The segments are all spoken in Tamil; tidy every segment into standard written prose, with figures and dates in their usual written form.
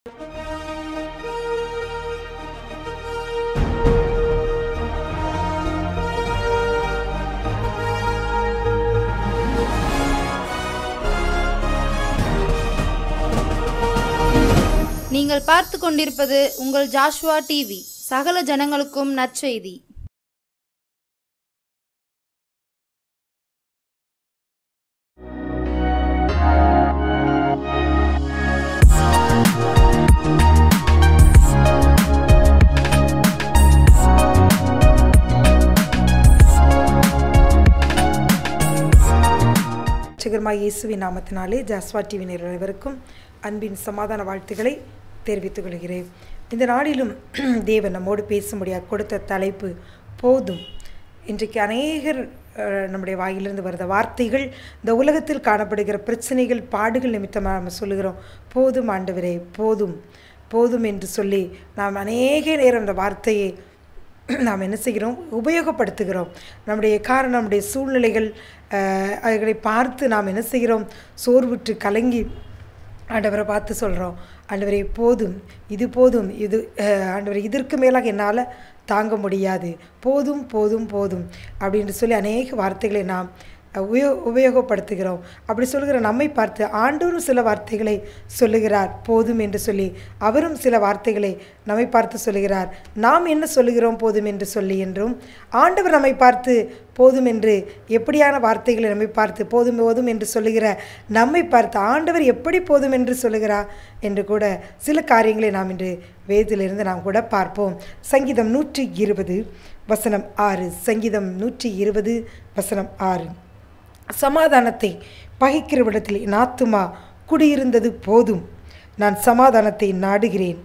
நீங்கள் பார்த்து கொண்டிருப்பது உங்கள் ஜாஷ்வா டிவி. சகல ஜனங்களுக்கும் நற்செய்தி. இயேசுவின் நாமத்தினாலே ஜாஷ்வா டிவி நேயர்களுக்கும் அன்பின் சமாதான வாழ்த்துக்களை தெரிவித்துக் கொள்கிறேன். இந்த நாளிலும் தேவன் நம்மோடு பேசும்படியாக கொடுத்த தலைப்பு போதும். இன்றைக்கு அநேகர் நம்முடைய வாயிலிருந்து வருத வார்த்தைகள், இந்த உலகத்தில் காணப்படுகிற பிரச்சனைகள், பாடுகள் நிமித்தமாக நம்ம சொல்லுகிறோம், போதும் ஆண்டவரே, போதும் போதும் என்று சொல்லி நாம் அநேக நேரம் அந்த வார்த்தையை நாம் என்ன செய்கிறோம், உபயோகப்படுத்துகிறோம். நம்முடைய சூழ்நிலைகள் அவைகளை பார்த்து நாம் என்ன செய்கிறோம், சோர்வுற்று கலங்கி ஆண்டவரை பார்த்து சொல்கிறோம், ஆண்டவரே போதும், இது போதும், இது ஆண்டவரே இதற்கு மேலாக என்னால் தாங்க முடியாது, போதும் போதும் போதும் அப்படின்னு சொல்லி அநேக வார்த்தைகளை நாம் உபயோகப்படுத்துகிறோம். அப்படி சொல்கிற நம்மை பார்த்து ஆண்டவரும் சில வார்த்தைகளை சொல்லுகிறார், போதும் என்று சொல்லி. அவரும் சில வார்த்தைகளை நம்மை பார்த்து சொல்லுகிறார், நாம் என்ன சொல்லுகிறோம் போதும் என்று சொல்லி என்றும். ஆண்டவர் நம்மை பார்த்து போதும் என்று எப்படியான வார்த்தைகளை நம்மை பார்த்து போதும் போதும் என்று சொல்லுகிற நம்மை பார்த்து ஆண்டவர் எப்படி போதும் என்று சொல்லுகிறார் என்று கூட சில காரியங்களை நாம் இன்று வேதத்திலிருந்து நாம் கூட பார்ப்போம். சங்கீதம் 120:6. சங்கீதம் 120:6. சமாதானத்தை பகைக்கிறவிடத்தில் என் ஆத்துமா குடியிருந்தது போதும். நான் சமாதானத்தை நாடுகிறேன்,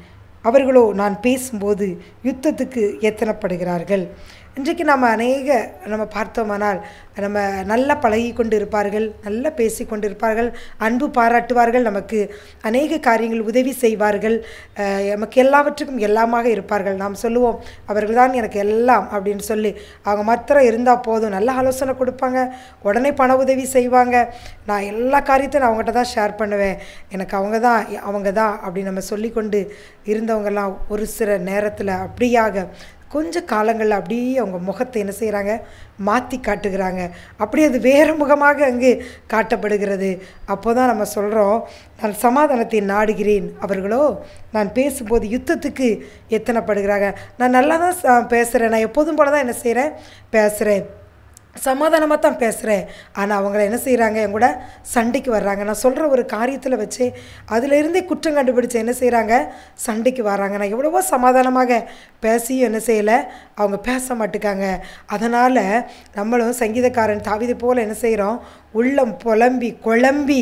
அவர்களோ நான் பேசும்போது யுத்தத்துக்கு எத்தனப்படுகிறார்கள். இன்றைக்கு நம்ம பார்த்தோமானால் நம்ம நல்லா பழகி கொண்டு இருப்பார்கள், நல்லா பேசி கொண்டு இருப்பார்கள், அன்பு பாராட்டுவார்கள், நமக்கு அநேக காரியங்கள் உதவி செய்வார்கள், நமக்கு எல்லாவற்றுக்கும் எல்லாமாக இருப்பார்கள். நாம் சொல்லுவோம், அவர்கள் தான் எனக்கு எல்லாம் அப்படின்னு சொல்லி. அவங்க மாத்திரம் இருந்தால் போதும், நல்ல ஆலோசனை கொடுப்பாங்க, உடனே பண உதவி செய்வாங்க. நான் எல்லா காரியத்தையும் நான் அவங்ககிட்ட தான் ஷேர் பண்ணுவேன், எனக்கு அவங்க தான் அப்படி நம்ம சொல்லி கொண்டு இருந்தவங்கெல்லாம் ஒரு சில நேரத்தில் அப்படியாக கொஞ்ச காலங்களில் அப்படியே அவங்க முகத்தை என்ன செய்கிறாங்க, மாற்றி காட்டுகிறாங்க. அப்படியே அது வேறு முகமாக அங்கு காட்டப்படுகிறது. அப்போ தான் நம்ம சொல்கிறோம், நான் சமாதானத்தை நாடுகிறேன், அவர்களோ நான் பேசும்போது யுத்தத்துக்கு எத்தனைப்படுகிறாங்க. நான் நல்லா தான் பேசுகிறேன், நான் எப்போதும் போல தான் என்ன செய்கிறேன், பேசுகிறேன், சமாதானமாக தான் பேசுகிறேன். ஆனால் அவங்கள என்ன செய்கிறாங்க, என் கூட சண்டைக்கு வர்றாங்க. நான் சொல்கிற ஒரு காரியத்தில் வச்சு அதிலிருந்தே குற்றம் கண்டுபிடிச்சு என்ன செய்கிறாங்க, சண்டைக்கு வர்றாங்க. நான் எவ்வளவோ சமாதானமாக பேசியும் என்ன செய்யலை, அவங்க பேச மாட்டுக்காங்க. அதனால் நம்மளும் சங்கீதக்காரன் தாவீது போல் என்ன செய்கிறோம், உள்ளம் புலம்பி குழம்பி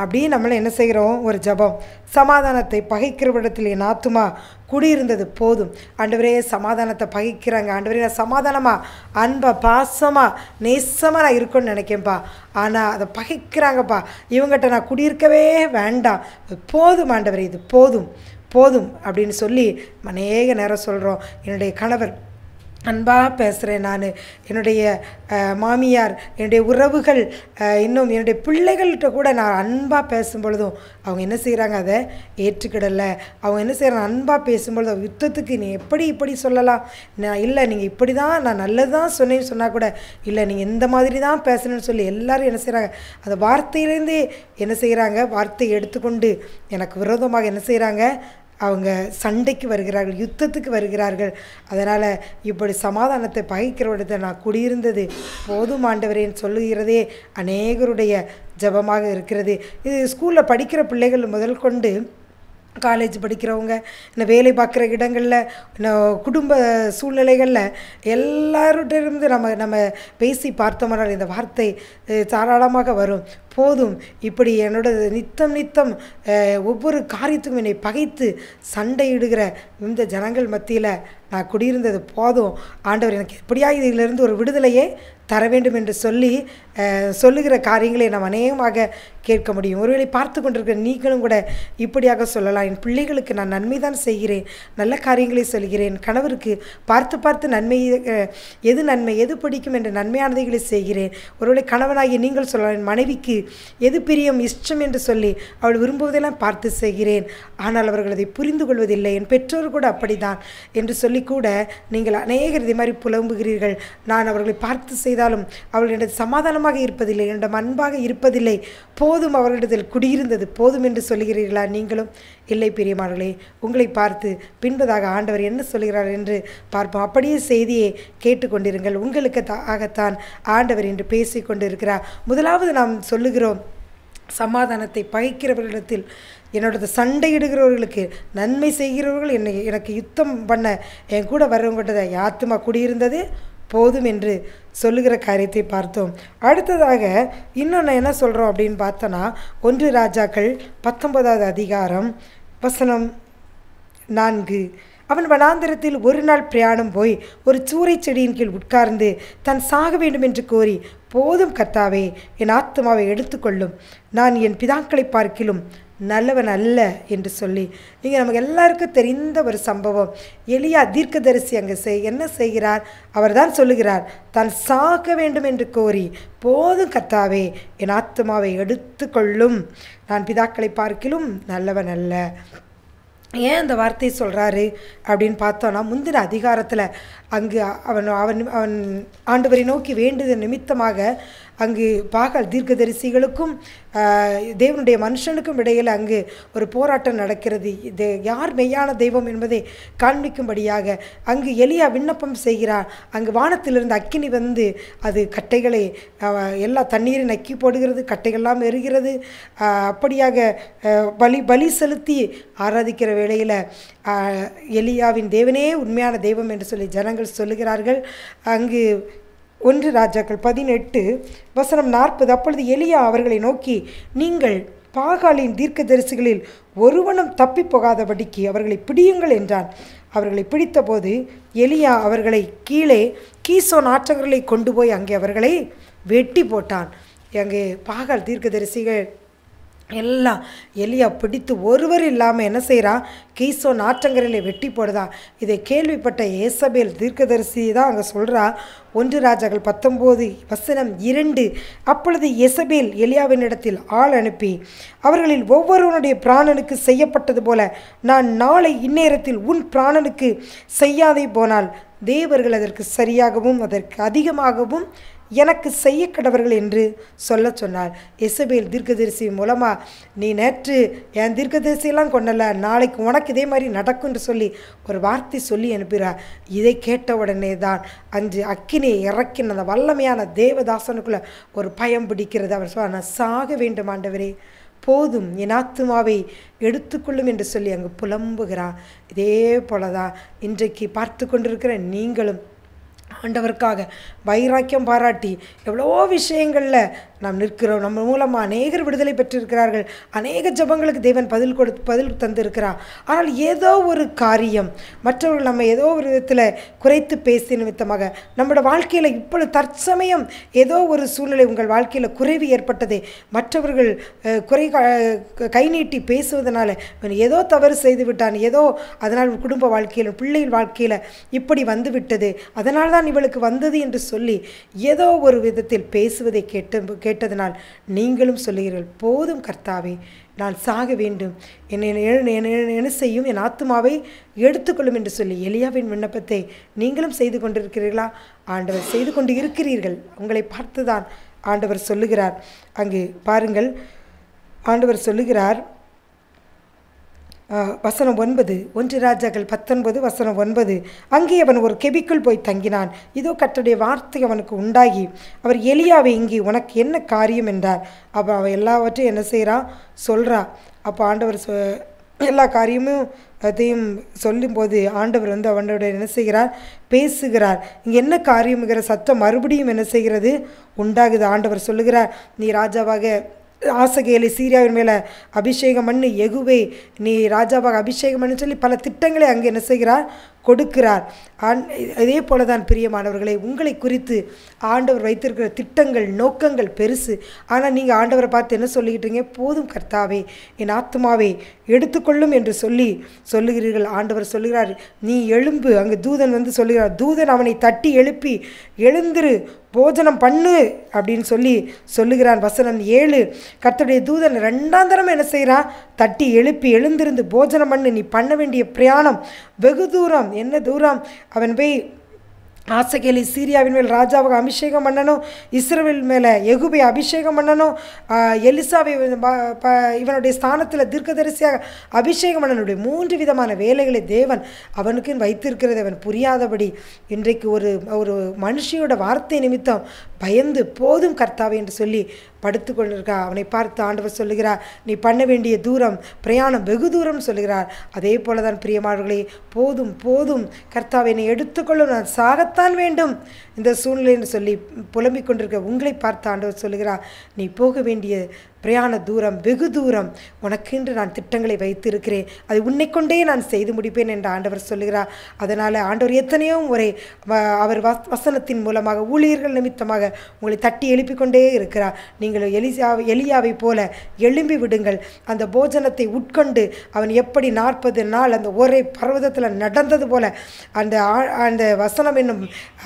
அப்படியே நம்மளை என்ன செய்கிறோம், ஒரு ஜபம். சமாதானத்தை பகைக்கிறவிடத்தில் என் ஆத்துமா குடியிருந்தது போதும். ஆண்டவரே சமாதானத்தை பகைக்கிறாங்க, ஆண்டவரே நான் சமாதானமாக அன்பாக பாசமாக நேசமாக நான் இருக்கணும்னு நினைக்கேன்ப்பா, ஆனால் அதை பகைக்கிறாங்கப்பா, இவங்ககிட்ட நான் குடியிருக்கவே வேண்டாம், போதும் ஆண்டவரே, இது போதும் போதும் அப்படின்னு சொல்லி அநேக நேரம் சொல்கிறோம். என்னுடைய கணவர் அன்பாக பேசுகிறேன், நான் என்னுடைய மாமியார், என்னுடைய உறவுகள், இன்னும் என்னுடைய பிள்ளைகள்கிட்ட கூட நான் அன்பாக பேசும் பொழுதும் அவங்க என்ன செய்கிறாங்க, அதை ஏற்றுக்கிடலை. அவங்க என்ன செய்கிறாங்க, அன்பாக பேசும்பொழுது யுத்தத்துக்கு நீ இப்படி சொல்லலாம், நான் இல்லை நீங்கள் இப்படி தான், நான் நல்லது தான் சொன்னேன்னு சொன்னால் கூட இல்லை நீங்கள் இந்த மாதிரி தான் பேசணும்னு சொல்லி எல்லோரும் என்ன செய்கிறாங்க, அந்த வார்த்தையிலேருந்தே என்ன செய்கிறாங்க, வார்த்தையை எடுத்துக்கொண்டு எனக்கு விரோதமாக என்ன செய்கிறாங்க, அவங்க சண்டைக்கு வருகிறார்கள், யுத்தத்துக்கு வருகிறார்கள். அதனால் இப்படி சமாதானத்தை பகைக்கிறவிடத்தை நான் குடியிருந்தது போதும் ஆண்டவரேன்னு சொல்லுகிறதே அநேகருடைய ஜபமாக இருக்கிறது. இது ஸ்கூலில் படிக்கிற பிள்ளைகள் முதல் கொண்டு காலேஜ் படிக்கிறவங்க, இந்த வேலை பார்க்குற இடங்களில், குடும்ப சூழ்நிலைகளில் எல்லார்கிட்டேருந்து நம்ம பேசி பார்த்தோம்னால் இந்த வார்த்தை தாராளமாக வரும். போதும், இப்படி என்னோட நித்தம் ஒவ்வொரு காரியத்துக்கும் என்னை பகைத்து சண்டையிடுகிற இந்த ஜனங்கள் மத்தியில் நான் குடியிருந்தது போதும், ஆண்டவர் எனக்கு எப்படியா இதிலிருந்து ஒரு விடுதலையே தர வேண்டும் என்று சொல்லுகிற காரியங்களை நாம் அநேகமாக கேட்க முடியும். ஒருவேளை பார்த்து கொண்டிருக்கிற நீங்களும் கூட இப்படியாக சொல்லலாம், என் பிள்ளைகளுக்கு நான் நன்மை தான் செய்கிறேன், நல்ல காரியங்களை சொல்கிறேன், கணவருக்கு பார்த்து நன்மை எது பிடிக்கும் என்ற நன்மையானதைகளை செய்கிறேன். ஒருவேளை கணவனாகிய நீங்கள் சொல்லலாம், என் மனைவிக்கு எது பிரியம் இஷ்டம் என்று சொல்லி அவள் விரும்புவதெல்லாம் பார்த்து செய்கிறேன், ஆனால் அவர்கள் அதை புரிந்து கொள்வதில்லை, என் பெற்றோர் கூட அப்படிதான் என்று சொல்லி கூட நீங்கள் அநேகர் இதே மாதிரி புலம்புகிறீர்கள். நான் அவர்களை பார்த்து செய்தாலும் அவர்களிடம் சமாதானமாக இருப்பதில்லை, என்னிடம் அன்பாக இருப்பதில்லை, போதும் அவர்களிடத்தில் குடியிருந்தது போதும் என்று சொல்லுகிறீர்களா? நீங்களும் இல்லை பிரியமானவர்களே, உங்களை பார்த்து பின்பதாக ஆண்டவர் என்ன சொல்கிறார் என்று பார்ப்போம். அப்படியே செய்தியை கேட்டுக்கொண்டிருங்கள். உங்களுக்கு ஆகத்தான் ஆண்டவர் என்று பேசிக்கொண்டிருக்கிறார். முதலாவது நாம் சொல்லுகிறோம், சமாதானத்தை பகைக்கிறவர்களிடத்தில் என்னோட சண்டையிடுகிறவர்களுக்கு நன்மை செய்கிறவர்கள் எனக்கு யுத்தம் பண்ண என் கூட வர்றவங்கிட்ட ஆத்துமா குடியிருந்தது போதும் என்று சொல்லுகிற காரியத்தை பார்த்தோம். அடுத்ததாக இன்னொன்று என்ன சொல்கிறோம் அப்படின்னு பார்த்தோன்னா, 1 ராஜாக்கள் 19வது அதிகாரம் வசனம் 4. அவன் வனாந்திரத்தில் ஒரு நாள் பிரயாணம் போய் ஒரு சூறை செடியின் கீழ் உட்கார்ந்து தான் சாக வேண்டும் என்று கோரி, போதும் கர்த்தாவே, என் ஆத்துமாவை எடுத்துக்கொள்ளும், நான் என் பிதாக்களை பார்க்கிலும் நல்லவன் அல்ல என்று சொல்லி. நீங்கள் நமக்கு எல்லாருக்கும் தெரிந்த ஒரு சம்பவம். எலியா தீர்க்கதரிசி அங்கே என்ன செய்கிறார்? அவர் தான் சொல்லுகிறார், தான் சாக வேண்டும் என்று கோரி, போதும் கர்த்தாவே, என் ஆத்துமாவை எடுத்துக்கொள்ளும், நான் பிதாக்களை பார்க்கிலும் நல்லவன் அல்ல. ஏன் அந்த வார்த்தையை சொல்கிறாரு அப்படின்னு பார்த்தோன்னா, முந்தின அதிகாரத்தில் அங்கு அவன் அவன் அவன் ஆண்டவரை நோக்கி வேண்டியது நிமித்தமாக அங்கு பாகால் தீர்க்கதரிசிகளுக்கும் தேவனுடைய மனுஷனுக்கும் இடையில் அங்கு ஒரு போராட்டம் நடக்கிறது. இது யார் மெய்யான தெய்வம் என்பதை காண்பிக்கும்படியாக அங்கு எலியா விண்ணப்பம் செய்கிறார். அங்கு வானத்திலிருந்து அக்கினி வந்து அது கட்டைகளை எல்லா தண்ணீரை நக்கி போடுகிறது, கட்டைகள்லாம் எரிகிறது. அப்படியாக பலி செலுத்தி ஆராதிக்கிற வேளையில் எலியாவின் தேவனே உண்மையான தெய்வம் என்று சொல்லி ஜனங்கள் சொல்லுகிறார்கள். அங்கு 1 ராஜாக்கள் 18 வசனம் 40. அப்பொழுது எலியா அவர்களை நோக்கி, நீங்கள் பாகாலின் தீர்க்கதரிசிகளில் ஒருவனும் தப்பி போகாதபடிக்கு அவர்களை பிடியுங்கள் என்றான். அவர்களை பிடித்தபோது எலியா அவர்களை கீழே கீசோன் ஆற்றங்கரை கொண்டு போய் அங்கே அவர்களை வெட்டி போட்டான். அங்கே பாகால் தீர்க்கதரிசிகள் எல்லாம் எலியா பிடித்து ஒருவர் இல்லாமல் என்ன செய்கிறான்? கீசோன் ஆற்றங்கரையில் வெட்டி போடுதான். இதை கேள்விப்பட்ட ஏசபேல் தீர்க்கதரிசி தான் அங்கே சொல்கிறா. 1 ராஜாக்கள் 19 வசனம் 2. அப்பொழுது எசபேல் எலியாவினிடத்தில் ஆள் அனுப்பி, அவர்களில் ஒவ்வொருவனுடைய பிராணனுக்கு செய்யப்பட்டது போல நான் நாளை இந்நேரத்தில் உன் பிராணனுக்கு செய்யாதே போனால் தேவர்கள் அதற்கு சரியாகவும் அதற்கு அதிகமாகவும் எனக்கு செய்ய கடவர்கள் என்று சொல்ல சொன்னார். எசபேல் தீர்க்கதரிசி மூலமாக, நீ நேற்று என் தீர்க்கதரிசியெல்லாம் கொண்டல, நாளைக்கு உனக்கு இதே மாதிரி நடக்கும் என்று சொல்லி ஒரு வார்த்தை சொல்லி அனுப்புகிறார். இதை கேட்ட உடனே தான் அஞ்சு அக்கினியை இறக்கின அந்த வல்லமையான தேவதாசனுக்குள்ள ஒரு பயம் பிடிக்கிறது. அவர் சொல்ல, நான் சாக வேண்டும் ஆண்டவரே, போதும், என் ஆத்துமாவை எடுத்துக்கொள்ளும் என்று சொல்லி அங்கு புலம்புகிறார். இதே போல தான் இன்றைக்கு பார்த்து கொண்டிருக்கிற நீங்களும் ஆண்டவருக்காக வைராக்கியம் பாராட்டி எவ்வளோ விஷயங்களில் நாம் நிற்கிறோம். நம்ம மூலமாக அநேகர் விடுதலை பெற்றிருக்கிறார்கள். அநேக ஜபங்களுக்கு தேவன் பதில் தந்திருக்கிறார். ஆனால் ஏதோ ஒரு காரியம் மற்றவர்கள் நம்ம ஏதோ ஒரு விதத்தில் குறைத்து பேசி நிமித்தமாக நம்மளோட வாழ்க்கையில் இப்பொழுது தற்சமயம் ஏதோ ஒரு சூழ்நிலை உங்கள் வாழ்க்கையில் குறைவு ஏற்பட்டதே, மற்றவர்கள் கை நீட்டி பேசுவதனால இவன் ஏதோ தவறு செய்து விட்டான், ஏதோ அதனால் குடும்ப வாழ்க்கையில் பிள்ளைகள் வாழ்க்கையில் இப்படி வந்து விட்டது, அதனால் தான் இவளுக்கு வந்தது என்று சொல்லி ஏதோ ஒரு விதத்தில் பேசுவதை கேட்டதனால் நீங்களும் சொல்லுகிறீர்கள், போதும் கர்த்தாவே, நான் சாக வேண்டும், என்ன செய்யும், என் ஆத்துமாவை எடுத்துக்கொள்ளும் என்று சொல்லி எலியாவின் விண்ணப்பத்தை நீங்களும் செய்து கொண்டிருக்கிறீர்களா? ஆண்டவர் செய்து கொண்டு இருக்கிறீர்கள். உங்களை பார்த்துதான் ஆண்டவர் சொல்லுகிறார். அங்கு பாருங்கள், ஆண்டவர் சொல்லுகிறார் வசனம் 9, 1 ராஜாக்கள் 19 வசனம் 9. அங்கே அவன் ஒரு கெபிக்குள் போய் தங்கினான். இதோ கர்த்தருடைய வார்த்தை அவனுக்கு உண்டாகி, அவர் எலியாவை, இங்கே உனக்கு என்ன காரியம் என்றார். அப்போ அவன் எல்லாவற்றையும் என்ன செய்கிறான் சொல்கிறா. அப்போ ஆண்டவர் எல்லா காரியமும் அதையும் சொல்லும்போது ஆண்டவர் அவனோட என்ன செய்கிறார், பேசுகிறார். இங்கே என்ன காரியம்ங்கிற சத்தம் மறுபடியும் என்ன செய்கிறது, உண்டாகுது. ஆண்டவர் சொல்லுகிறார், நீ ராஜாவாக ஆசகேலை சீரியாவின் மேலே அபிஷேகம் பண்ணி, எகுவை நீ ராஜாவாக அபிஷேகம் பண்ணி சொல்லி பல திட்டங்களை அங்கே என்ன செய்கிறார் கொடுக்கிறார். இதே போல தான் பிரியமானவர்களே, உங்களை குறித்து ஆண்டவர் வைத்திருக்கிற திட்டங்கள் நோக்கங்கள் பெருசு. ஆனால் நீங்கள் ஆண்டவரை பார்த்து என்ன சொல்லிக்கிட்டீங்க? போதும் கர்த்தாவே, என் ஆத்துமாவே எடுத்துக்கொள்ளும் என்று சொல்லுகிறீர்கள். ஆண்டவர் சொல்லுகிறார், நீ எழும்பு. அங்கு தூதன் வந்து சொல்லுகிறார், தூதன் அவனை தட்டி எழுப்பி எழுந்திரு, போஜனம் பண்ணு அப்படின்னு சொல்லுகிறான். வசனம் 7, கர்த்தருடைய தூதன் 2ஆம் தரம் என்ன செய்கிறான்? தட்டி எழுப்பி எழுந்திருந்து போஜனம் பண்ணு. நீ பண்ண வேண்டிய பிரயாணம் வெகு தூரம். என்ன தூரம்? அவன் போய் ஆசகேலை சீரியாவின் மேல் ராஜாவாக அபிஷேகம் பண்ணணும், இஸ்ரவேல் மேலே யெகூபை அபிஷேகம் பண்ணணும், எலிசாவை இவனுடைய ஸ்தானத்தில் தீர்க்கதரிசியாக அபிஷேகம் பண்ணனுடைய 3 விதமான வேலைகளை தேவன் அவனுக்குன்னு வைத்திருக்கிறது அவன் புரியாதபடி இன்றைக்கு ஒரு மனுஷியோட வார்த்தை நிமித்தம் பயந்து போதும் கர்த்தாவே என்று சொல்லி படுத்து கொண்டிருக்கா. அவனை பார்த்து ஆண்டவர் சொல்லுகிறார், நீ பண்ண வேண்டிய தூரம் பிரயாணம் வெகு தூரம் சொல்லுகிறார். அதே போல தான் பிரியமானவர்களே, போதும் போதும் கர்த்தாவை என்னை எடுத்துக்கொள்ளும், நான் சாகத்தான் வேண்டும் இந்த சூழ்நிலை என்று சொல்லி புலம்பிக் கொண்டிருக்க உங்களை பார்த்து ஆண்டவர் சொல்லுகிறார், நீ போக வேண்டிய பிரயாண தூரம் வெகு தூரம், உனக்கென்று நான் திட்டங்களை வைத்திருக்கிறேன், அதை உன்னை கொண்டே நான் செய்து முடிப்பேன் என்று ஆண்டவர் சொல்லுகிறார். அதனால் ஆண்டவர் எத்தனையோ முறை அவர் வசனத்தின் மூலமாக ஊழியர்கள் நிமித்தமாக உங்களை தட்டி எழுப்பிக் கொண்டே இருக்கிறார். நீங்கள் எலியாவை போல எழும்பி விடுங்கள். அந்த போஜனத்தை உட்கொண்டு அவன் எப்படி 40 நாள் அந்த ஒரே பர்வதத்தில் நடந்தது போல அந்த வசனம் என்னும்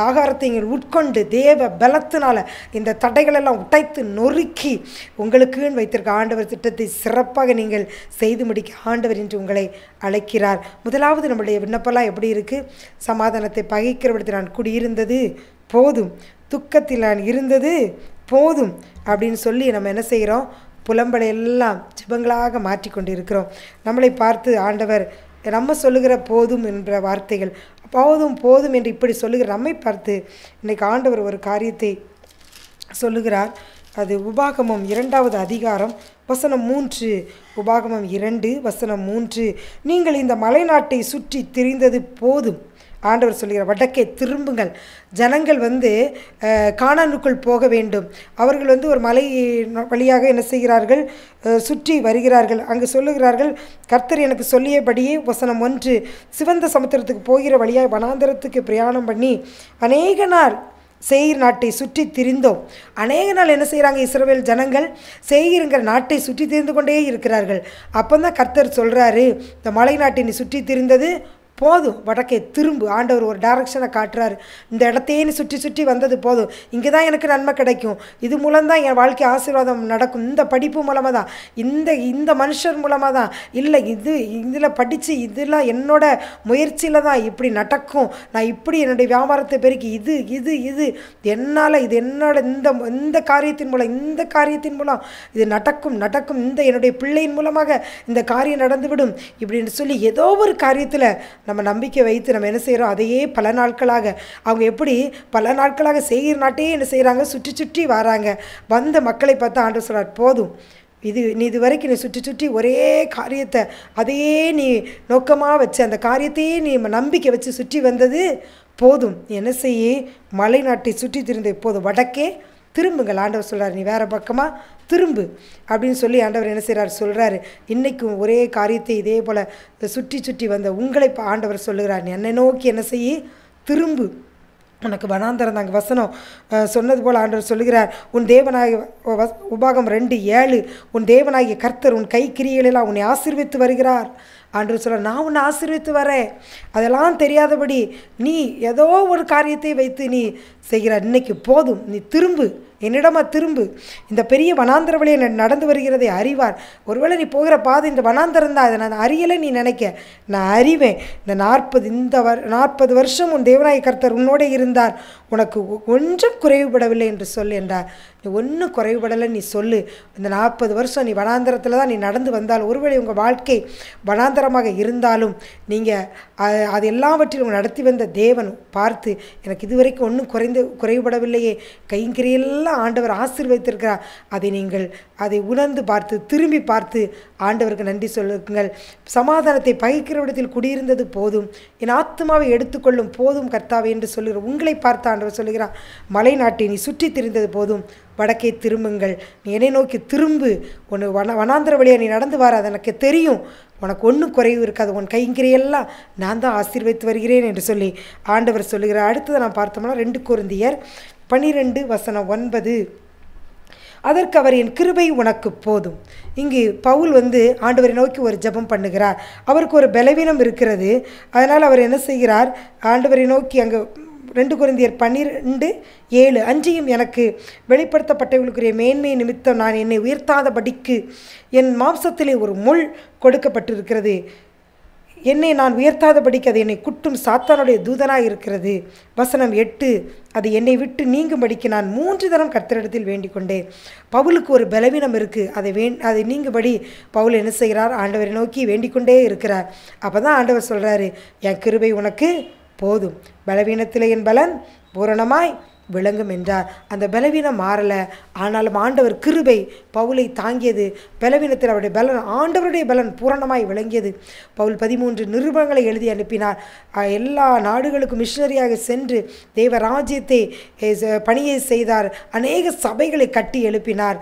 ஆகாரத்தை உட்கொண்டு தேவ பலத்தினால இந்த தடைகளெல்லாம் உடைத்து நொறுக்கி உங்களுக்கு வைத்திருக்க ஆண்டவர் திட்டத்தை சிறப்பாக நீங்கள் செய்து முடிக்க ஆண்டவர் என்று உங்களை அழைக்கிறார். முதலாவது நம்முடைய விண்ணப்பெல்லாம் எப்படி இருக்கு? சமாதானத்தை பகைக்கிறவிடத்தில் நான் குடியிருந்தது போதும், துக்கத்தில் நான் இருந்தது போதும் அப்படின்னு சொல்லி நம்ம என்ன செய்கிறோம்? புலம்பலை எல்லாம் ஜெபங்களாக மாற்றி கொண்டு இருக்கிறோம். நம்மளை பார்த்து ஆண்டவர் நம்ம சொல்லுகிற போதும் என்ற வார்த்தைகள், போதும் போதும் என்று இப்படி சொல்லுகிற நம்மை பார்த்து இன்னைக்கு ஆண்டவர் ஒரு காரியத்தை சொல்லுகிறார். அது உபாகமம் 2வது அதிகாரம் வசனம் 3. உபாகமம் 2 வசனம் 3, நீங்கள் இந்த மலைநாட்டை சுற்றி திரிந்தது போதும். ஆண்டவர் சொல்கிறார், வடக்கே திரும்புங்கள். ஜனங்கள் கானானுக்குள் போக வேண்டும். அவர்கள் ஒரு மலை வழியாக என்ன செய்கிறார்கள்? சுற்றி வருகிறார்கள். அங்கு சொல்லுகிறார்கள், கர்த்தர் எனக்கு சொல்லியபடியே வசனம் 1, சிவந்த சமுத்திரத்துக்கு போகிற வழியாக வனாந்தரத்துக்கு பிரயாணம் பண்ணி அநேக நாள் சேயீர் நாட்டை சுற்றி திரிந்தோம். அநேக நாள் என்ன செய்கிறாங்க? இஸ்ரவேல் ஜனங்கள் சேயீருங்கிற நாட்டை சுற்றி திரிந்து கொண்டே இருக்கிறார்கள். அப்போ தான் கர்த்தர் சொல்கிறாரு, இந்த மலை நாட்டை நீ சுற்றி திரிந்தது போதும், வடக்கே திரும்பு. ஆண்டவர் ஒரு டைரக்ஷனை காட்டுறாரு. இந்த இடத்தையே நீ சுற்றி சுற்றி வந்தது போதும், இங்கே தான் எனக்கு நன்மை கிடைக்கும், இது மூலம்தான் என் வாழ்க்கை ஆசீர்வாதம் நடக்கும், இந்த படிப்பு மூலமாக தான், இந்த மனுஷர் மூலமாக தான், இல்லை இதில் படித்து இதெல்லாம் என்னோட முயற்சியில் தான் இப்படி நடக்கும், நான் இப்படி என்னுடைய வியாபாரத்தை பெருக்கி இது என்னால் இது என்னோட இந்த காரியத்தின் மூலம் இது நடக்கும், இந்த என்னுடைய பிள்ளையின் மூலமாக இந்த காரியம் நடந்துவிடும் இப்படின்னு சொல்லி ஏதோ ஒரு காரியத்தில் நம்ம நம்பிக்கை வைத்து நம்ம என்ன செய்கிறோம்? அதையே பல நாட்களாக அவங்க எப்படி பல நாட்களாக சேயீர் நாட்டையே என்ன செய்கிறாங்க? சுற்றி சுற்றி வராங்க. வந்த மக்களை பார்த்து ஆண்டவர் சொல்றார், போதும், நீ இது வரைக்கும் நீ சுற்றி சுற்றி ஒரே காரியத்தை அதையே நீ நோக்கமாக வச்சு அந்த காரியத்தையே நீ நம்பிக்கை வச்சு சுற்றி வந்தது போதும். என்ன செய்ய? மலை நாட்டை சுற்றி திரிந்த போதும், வடக்கே திரும்புங்கள். ஆண்டவர் சொல்கிறார், நீ வேறு பக்கமாக திரும்பு அப்படின்னு சொல்லி ஆண்டவர் என்ன செய்கிறார்? சொல்கிறாரு. இன்றைக்கும் ஒரே காரியத்தை இதே போல் சுற்றி சுற்றி வந்த உங்களை ஆண்டவர் சொல்லுகிறார், நீ என்னை நோக்கி என்ன செய்ய? திரும்பு. உனக்கு வனாந்தரம் தாங்க வசனம் சொன்னது போல் ஆண்டவர் சொல்லுகிறார், உன் தேவனாகிய உபாகம் 2:7, உன் தேவனாகிய கர்த்தர் உன் கைக்கிரியைகளெல்லாம் உன்னை ஆசீர்வித்து வருகிறார். ஆண்டவர் சொல்ல, நான் உன்னை ஆசீர்வித்து வரேன். அதெல்லாம் தெரியாதபடி நீ ஏதோ ஒரு காரியத்தை வைத்து நீ செய்கிறார். இன்னைக்கு போதும், நீ திரும்பு, என்னிடமா திரும்பு. இந்த பெரிய வனாந்தர வழியை நடந்து வருகிறதை அறிவார். ஒருவேளை நீ போகிற பாதை இந்த வனாந்தரம் தான், அதை நான் அறியலை நீ நினைக்க, நான் அறிவேன். இந்த 40 வருஷம் உன் தேவனாய கர்த்தர் உன்னோட இருந்தார், உனக்கு ஒன்றும் குறைவுபடவில்லை என்று சொல் என்றார். நீ ஒன்றும் குறைவுபடலை நீ சொல்லு. இந்த 40 வருஷம் நீ வனாந்தரத்தில் தான் நீ நடந்து வந்தால், ஒருவேளை உங்கள் வாழ்க்கை வனாந்தரமாக இருந்தாலும் நீங்கள் அது எல்லாவற்றிலும் நடத்தி வந்த தேவன் பார்த்து, எனக்கு இதுவரைக்கும் ஒன்றும் குறைவுபடவில்லையே, கைங்கிரியெல்லாம் ஆண்டவர் ஆசீர்வதித்திருக்கிறார். அதை உணர்ந்து பார்த்து திரும்பி பார்த்து ஆண்டவருக்கு நன்றி சொல்லுங்கள். சமாதானத்தை பகைக்கிறவிடத்தில் குடியிருந்தது போதும், என் ஆத்மாவை எடுத்துக்கொள்ளும் போதும் கர்த்தாவே என்று சொல்லுகிற உங்களை பார்த்து ஆண்டவர் சொல்லுகிறார், மலை நாட்டை நீ சுற்றி திரிந்தது போதும், வடக்கே திரும்புங்கள். நீ என்னை நோக்கி திரும்பு. ஒன்று வனாந்தர வழியாக நீ நடந்து வர, அது எனக்கு தெரியும். உனக்கு ஒன்றும் குறைவு இருக்காது, உன் கைங்கிறையெல்லாம் நான் தான் ஆசீர்வதித்து வருகிறேன் என்று சொல்லி ஆண்டவர் சொல்லுகிறார். அடுத்தது நான் பார்த்தோம்னா 2 கொரிந்தியர் 12:9. அதற்கு அவர் என் கிருபை உனக்கு போதும். இங்கு பவுல் ஆண்டவரை நோக்கி ஒரு ஜெபம் பண்ணுகிறார். அவருக்கு ஒரு பலவீனம் இருக்கிறது. அதனால் அவர் என்ன செய்கிறார், ஆண்டவரை நோக்கி அங்கே 2 கொரிந்தியர் 12:7 அஞ்சியும் எனக்கு வெளிப்படுத்தப்பட்டவர்களுக்குரிய மேன்மை நிமித்தம் நான் என்னை உயர்த்தாதபடிக்கு என் மாம்சத்திலே ஒரு முள் கொடுக்கப்பட்டிருக்கிறது. என்னை நான் உயர்த்தாதபடிக்கு அது என்னை குட்டும் சாத்தானுடைய தூதனாக இருக்கிறது. வசனம் 8 அது என்னை விட்டு நீங்கும்படிக்கு நான் 3 தரம் கர்த்தரிடத்தில் வேண்டிக் கொண்டேன். பவுலுக்கு ஒரு பலவீனம் இருக்குது. அதை நீங்கும்படி பவுல் என்ன செய்கிறார், ஆண்டவரை நோக்கி வேண்டிக் கொண்டே இருக்கிறார். அப்போ தான் ஆண்டவர் சொல்கிறாரு, என் கிருபை உனக்கு போதும், பலவீனத்தில் என் பலன் பூரணமாய் விளங்கும் என்றார். அந்த பலவீனம் மாறலை, ஆனாலும் ஆண்டவர் கிருபை பவுலை தாங்கியது. பலவீனத்தில் அவருடைய பலன், ஆண்டவருடைய பலன் பூரணமாய் விளங்கியது. பவுல் 13 நிருபங்களை எழுதி அனுப்பினார். எல்லா நாடுகளுக்கும் மிஷனரியாக சென்று தேவ ராஜ்யத்தை பணியை செய்தார். அநேக சபைகளை கட்டி எழுப்பினார்.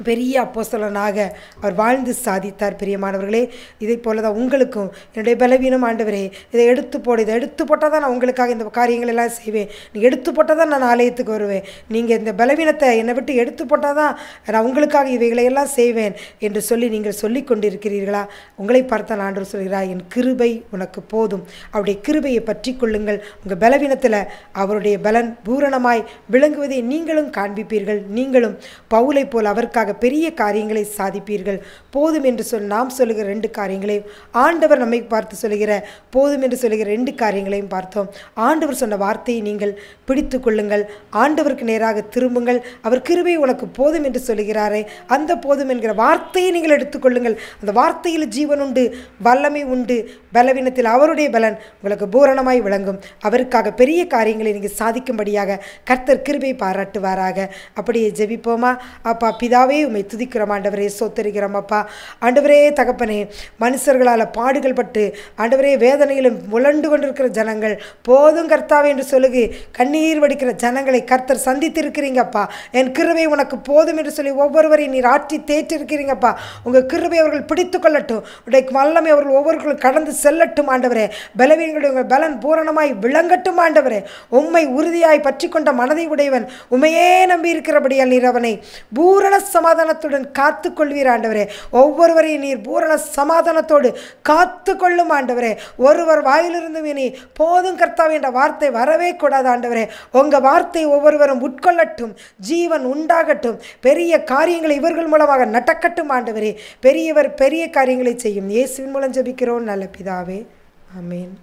பெரிய அப்போஸ்தலனாக அவர் வாழ்ந்து சாதித்தார். பிரியமானவர்களே, இதை போல தான் உங்களுக்கும் என்னுடைய பலவீனம் ஆண்டவரே இதை எடுத்து போட்டால் தான் நான் உங்களுக்காக இந்த காரியங்கள் எல்லாம் செய்வேன். நீங்கள் எடுத்து போட்டால் தான் நான் ஆலயத்துக்கு வருவேன். நீங்கள் இந்த பலவீனத்தை என்னை விட்டு எடுத்து போட்டால் தான் நான் உங்களுக்காக இவைகளை எல்லாம் செய்வேன் என்று சொல்லி நீங்கள் சொல்லி கொண்டிருக்கிறீர்களா? உங்களை பார்த்தால் ஆண்டவர் சொல்கிறார், என் கிருபை உனக்கு போதும். அவருடைய கிருபையை பற்றி கொள்ளுங்கள். உங்கள் பலவீனத்தில் அவருடைய பலன் பூரணமாய் விளங்குவதை நீங்களும் காண்பிப்பீர்கள். நீங்களும் பவுலை போல் அவருக்காக பெரிய காரியங்களை சாதிப்பீர்கள். போதும் என்று நாம் சொல்லுகிற 2 காரியங்களையும் ஆண்டவர் நம்மை பார்த்து சொல்லுகிற போதும் என்று சொல்லுகிற 2 காரியங்களையும் பார்த்தோம். ஆண்டவர் சொன்ன வார்த்தையை நீங்கள் பிடித்து கொள்ளுங்கள். ஆண்டவருக்கு நேராக திரும்புங்கள். அவர் கிருபை உனக்கு போதும் என்று சொல்லுகிறாரே, அந்த போதும் என்கிற வார்த்தையை நீங்கள் எடுத்துக்கொள்ளுங்கள். அந்த வார்த்தையில் ஜீவன் உண்டு, வல்லமை உண்டு. பலவீனத்தில் அவருடைய பலன் உங்களுக்கு பூரணமாய் விளங்கும். அவருக்காக பெரிய காரியங்களை நீங்கள் சாதிக்கும்படியாக கர்த்தர் கிருபை பாராட்டுவாராக. அப்படியே ஜெபிப்போமா? அப்பா பிதாவே, உம்மை துதிக்கிறோம் ஆண்டவரே, சோத்தரிக்கிறோம் அப்பா. ஆண்டவரே தகப்பனே, மனுஷர்களால் பாடுகள் பட்டு ஆண்டவரே வேதனையிலும் முழண்டு கொண்டிருக்கிற ஜனங்கள் போதும் கர்த்தாவே என்று சொல்லுகி கண்ணீர் வடிக்கிற ஜனங்களை கர்த்தர் சந்தித்திருக்கிறீங்கப்பா. என் கிருபை உனக்கு போதும் என்று சொல்லி ஒவ்வொருவரையும் நீர் ஆற்றி தேற்றிருக்கிறீங்கப்பா. உங்கள் கிருபை அவர்கள் பிடித்து கொள்ளட்டும். உடைய வல்லமை அவர்கள் ஒவ்வொருவர்களும் கடந்து செல்லட்டும் ஆண்டவரே. பலவீனங்களுடைய உங்கள் பலன் பூரணமாய் விளங்கட்டும் ஆண்டவரே. உம்மை உறுதியாய் பற்றி கொண்ட மனதை உடையவன் உண்மையே நம்பி இருக்கிறபடியால் நீர் அவனை பூரண சமாதானத்துடன் காத்து கொள்வீர் ஆண்டவரே. ஒவ்வொருவரையும் நீர் பூரண சமாதானத்தோடு காத்து கொள்ளும் ஆண்டவரே. ஒருவர் வாயிலிருந்து இனி போதும் கர்த்தாவே என்ற வார்த்தை வரவே கூடாது ஆண்டவரே. உங்கள் வார்த்தை ஒவ்வொருவரும் உட்கொள்ளட்டும், ஜீவன் உண்டாகட்டும், பெரிய காரியங்களை இவர்கள் மூலமாக நடக்கட்டும் ஆண்டவரே. பெரியவர் பெரிய காரியங்களை செய்யும். இயேசுவின் மூலம் ஜெபிக்கிறோம் நல்ல பிதாவே, ஆமென்.